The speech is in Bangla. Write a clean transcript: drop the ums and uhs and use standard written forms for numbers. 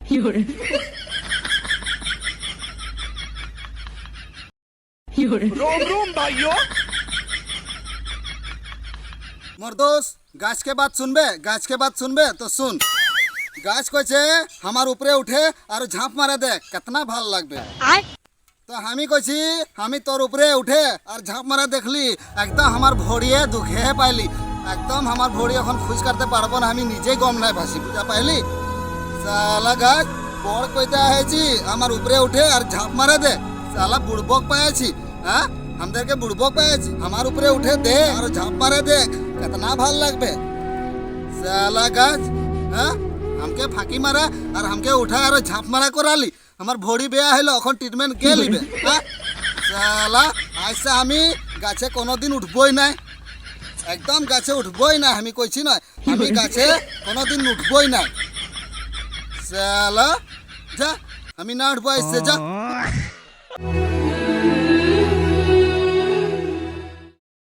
有人，有人， रोम रोम भाइयों। मर्दोस गाछ के बात सुनबे तो सुन गाछ कइছে हमार ऊपरे उठे और झाँप मारे दे कितना ভাল লাগবে तो हामी कइছি हामी तोर ऊपरे उठे और झाँप मारे देखली एकदम हमार भोड़िए दुखे पाइली एकदम हमार भोड़ी এখন খুশ করতে পারবো না আমি নিজেই গম নাই ভাসি বুঝা পাইলি সালা গাছ বড় কইতে আইছি আমার উপরে উঠে আর ঝাঁপ মারে দে সালা বুড়বক পাইছি হ্যাঁ আমাদেরকে বুড়বক পাইছি আমার উপরে উঠে দে আর ঝাঁপ মারে দেখ कितना ভাল লাগবে साला गाछ हाँ हमके फाঁকি मारा और हमके उठा और झाँप मारा कराली हमार भोड़ी बेया हलो এখন ट्रिटमेंट के लिबे हाँ साला आज से আমি গাছে কোনোদিন উঠবই না একদম গাছে উঠবই না আমি কইছি না আমি গাছে কোনোদিন উঠবই না साला जा আমি না উঠবো এসে যা